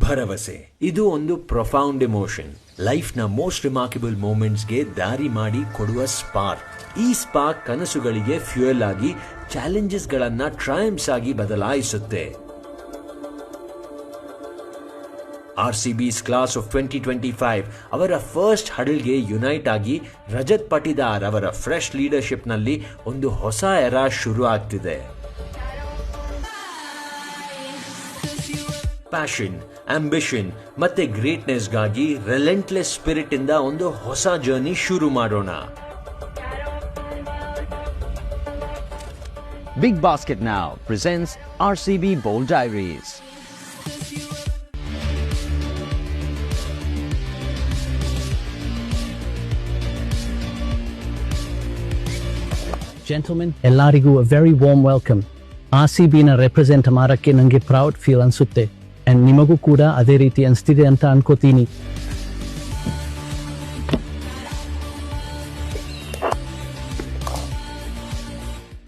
ಭರವಸೆ. ಇದು ಒಂದು ಪ್ರೊಫೌಂಡ್ ಎಮೋಷನ್. ಲೈಫ್ನ ಮೋಸ್ಟ್ ರಿಮಾರ್ಕಬಲ್ ಮೂಮೆಂಟ್ಸ್ಗೆ ದಾರಿ ಮಾಡಿ ಕೊಡುವ ಸ್ಪಾರ್ಕ್. ಈ ಸ್ಪಾರ್ಕ್ ಕನಸುಗಳಿಗೆ ಫ್ಯೂಯಲ್ ಆಗಿ ಚಾಲೆಂಜಸ್ಗಳನ್ನ ಟ್ರಯಂಪ್ಸ್ ಆಗಿ ಬದಲಾಯಿಸುತ್ತೆ. RCB's ಕ್ಲಾಸ್ ಆಫ್ 2025 ಅವರ ಫಸ್ಟ್ ಹಡಲ್ಗೆ ಯುನೈಟ್ ಆಗಿ ರಜತ್ ಪಟಿದಾರ್ ಅವರ ಫ್ರೆಶ್ ಲೀಡರ್ಶಿಪ್ನಲ್ಲಿ ಒಂದು ಹೊಸ ಎರಾ ಶುರು ಆಗ್ತಿದೆ. ಪ್ಯಾಷನ್, ಆಂಬಿಷನ್ ಮತ್ತೆ ಗ್ರೇಟ್ನೆಸ್ಗಾಗಿ ರಿಲೆಂಟ್ಲೆಸ್ ಸ್ಪಿರಿಟ್ ಇಂದ ಒಂದು ಹೊಸ ಜರ್ನಿ ಶುರು ಮಾಡೋಣ. Big Basket Now presents RCB Bold Diaries. Gentlemen, ಎಲ್ಲರಿಗೂ a very warm welcome. RCBನ ರೆಪ್ರೆಸೆಂಟ್ ಮಾಡಕ್ಕೆ ನನಗೆ ಪ್ರೌಡ್ ಫೀಲ್ ಅನ್ಸುತ್ತೆ. ಅಂಡ್ ನಿಮಗೂ ಕೂಡ ಅದೇ ರೀತಿ ಅನಿಸ್ತಿದೆ ಅಂತ ಅನ್ಕೋತೀನಿ.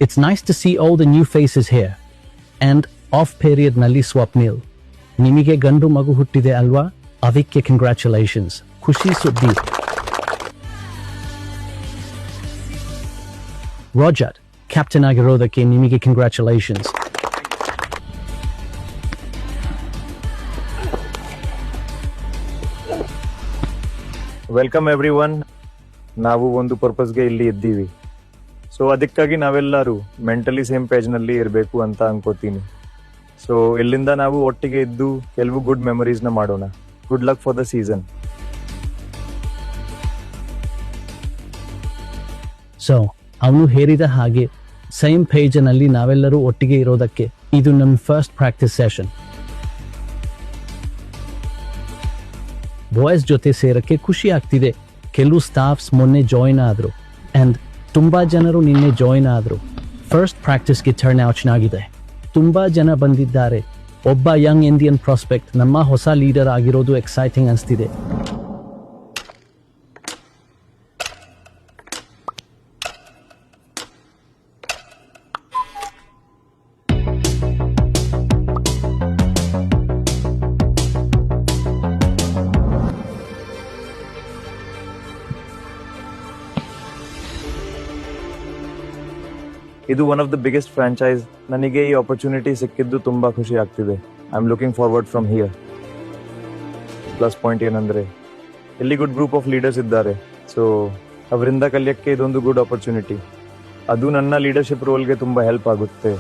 It's nice to see all the new faces here. And off period ನಲ್ಲಿ ಸ್ವಪ್ನಿಲ್, ನಿಮಗೆ ಗಂಡು ಮಗು ಹುಟ್ಟಿದೆ ಅಲ್ವಾ? ಅದಕ್ಕೆ ಕಂಗ್ರ್ಯಾಚುಲೇಷನ್ಸ್, ಖುಷಿ ಸುದ್ದಿ. ರೋಜರ್, ಕ್ಯಾಪ್ಟನ್ ಆಗಿರೋದಕ್ಕೆ ನಿಮಗೆ ಕಂಗ್ರ್ಯಾಚುಲೇಷನ್ಸ್. Welcome every one. ನಾವು ಒಂದು ಪರ್ಪಸ್ಗೆ ಇಲ್ಲಿ ಇದ್ದೀವಿ. ಸೊ ಅದಕ್ಕಾಗಿ ನಾವೆಲ್ಲರೂ ಮೆಂಟಲಿ ಸೇಮ್ ಪೇಜ್ನಲ್ಲಿ ಇರಬೇಕು ಅಂತ ಅನ್ಕೋತೀನಿ. ಸೊ ಇಲ್ಲಿಂದ ನಾವು ಒಟ್ಟಿಗೆ ಇದ್ದು ಕೆಲವು ಗುಡ್ ಮೆಮೊರೀಸ್ನ ಮಾಡೋಣ. Good luck for the season. So ಅವನು ಹೇಳಿದ ಹಾಗೆ ಸೇಮ್ ಪೇಜ್ನಲ್ಲಿ ನಾವೆಲ್ಲರೂ ಒಟ್ಟಿಗೆ ಇರೋದಕ್ಕೆ ಇದು ನಮ್ಮ ಫಸ್ಟ್ ಪ್ರಾಕ್ಟೀಸ್ ಸೆಷನ್. ಬಾಯ್ಸ್ ಜೊತೆ ಸೇರಕ್ಕೆ ಖುಷಿ ಆಗ್ತಿದೆ. ಕೆಲವು ಸ್ಟಾಫ್ಸ್ ಮೊನ್ನೆ ಜಾಯಿನ್ ಆದ್ರು ಅಂಡ್ ತುಂಬಾ ಜನರು ನಿನ್ನೆ ಜಾಯಿನ್ ಆದ್ರು. ಫಸ್ಟ್ ಪ್ರಾಕ್ಟೀಸ್ಗೆ ಟರ್ನ್ ಔಟ್ ಚೆನ್ನಾಗಿದೆ. ತುಂಬಾ ಜನ ಬಂದಿದ್ದಾರೆ. ಒಬ್ಬ ಯಂಗ್ ಇಂಡಿಯನ್ ಪ್ರಾಸ್ಪೆಕ್ಟ್ ನಮ್ಮ ಹೊಸ ಲೀಡರ್ ಆಗಿರೋದು ಎಕ್ಸೈಟಿಂಗ್ ಅನಿಸ್ತಿದೆ. ಇದು one of the biggest franchise. ನನಗೆ ಈ ಆಪರ್ಚುನಿಟಿ ಸಿಕ್ಕಿದ್ದು ತುಂಬಾ ಖುಷಿ ಆಗ್ತಿದೆ. I am looking forward from here. Plus point ಏನಂದ್ರೆ ಇಲ್ಲಿ ಗುಡ್ ಗ್ರೂಪ್ ಆಫ್ ಲೀಡರ್ಸ್ ಇದ್ದಾರೆ. ಸೊ ಅವರಿಂದ ಕಲಿಯಕ್ಕೆ ಇದೊಂದು ಗುಡ್ ಆಪರ್ಚುನಿಟಿ. ಅದು ನನ್ನ ಲೀಡರ್ಶಿಪ್ ರೋಲ್ಗೆ ತುಂಬಾ ಹೆಲ್ಪ್ ಆಗುತ್ತೆ.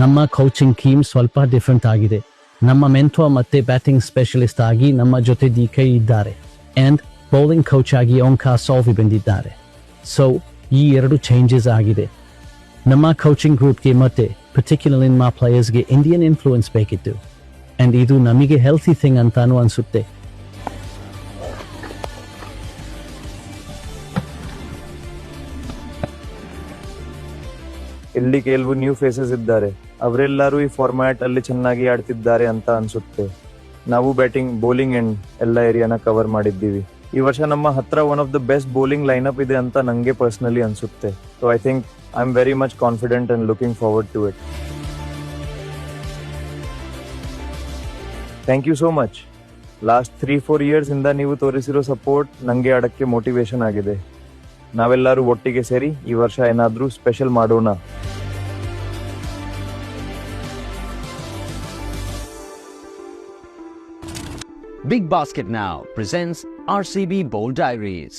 ನಮ್ಮ ಕೋಚಿಂಗ್ ಟೀಮ್ ಸ್ವಲ್ಪ ಡಿಫ್ರೆಂಟ್ ಆಗಿದೆ. ನಮ್ಮ ಮೆಂಟರ್ ಮತ್ತೆ ಬ್ಯಾಟಿಂಗ್ ಸ್ಪೆಷಲಿಸ್ಟ್ ಆಗಿ ನಮ್ಮ ಜೊತೆ DK ಇದ್ದಾರೆ ಅಂಡ್ ಬೌಲಿಂಗ್ ಕೋಚ್ ಆಗಿ ಓಂಕಾರ್ ಸಾಲ್ವಿ ಬಂದಿದ್ದಾರೆ. ಸೊ ಈ ಎರಡು ಚೇಂಜಸ್ ಆಗಿದೆ. ನಮ್ಮ ಕೋಚಿಂಗ್ ಗ್ರೂಪ್ಗೆ ಮತ್ತೆ ಪರ್ಟಿಕ್ಯುಲರ್ಲಿ ನಮ್ಮ ಪ್ಲೇಯರ್ಸ್ಗೆ ಇಂಡಿಯನ್ ಇನ್ಫ್ಲೂಯೆನ್ಸ್ ಬೇಕಿತ್ತು ಅಂಡ್ ಇದು ನಮಗೆ ಹೆಲ್ತಿ ಥಿಂಗ್ ಅಂತಾನು ಅನ್ಸುತ್ತೆ. ಇಲ್ಲಿ ಕೆಲವು ನ್ಯೂ ಫೇಸಸ್ ಇದ್ದಾರೆ. ಅವರೆಲ್ಲರೂ ಈ ಫಾರ್ಮ್ಯಾಟ್ ಅಲ್ಲಿ ಚೆನ್ನಾಗಿ ಆಡ್ತಿದ್ದಾರೆ ಅಂತ ಅನ್ಸುತ್ತೆ. ನಾವು ಬ್ಯಾಟಿಂಗ್, ಬೌಲಿಂಗ್ ಅಂಡ್ ಎಲ್ಲ ಏರಿಯಾನ ಕವರ್ ಮಾಡಿದ್ದೀವಿ. ಈ ವರ್ಷ ನಮ್ಮ ಹತ್ರ one of the best bowling lineup ಇದೆ ಅಂತ ನಂಗೆ ಪರ್ಸನಲಿ ಅನ್ಸುತ್ತೆ. So I think I am very much confident and looking forward to it. Thank you so much. Last 3-4 years ಇಂದ ನೀವು ತೋರಿಸಿರೋ ಸಪೋರ್ಟ್ ನಂಗೆ ಆಡಕ್ಕೆ ಮೋಟಿವೇಶನ್ ಆಗಿದೆ. ನಾವೆಲ್ಲರೂ ಒಟ್ಟಿಗೆ ಸೇರಿ ಈ ವರ್ಷ ಏನಾದ್ರೂ ಸ್ಪೆಷಲ್ ಮಾಡೋಣ. Big Basket Now presents RCB Bold Diaries.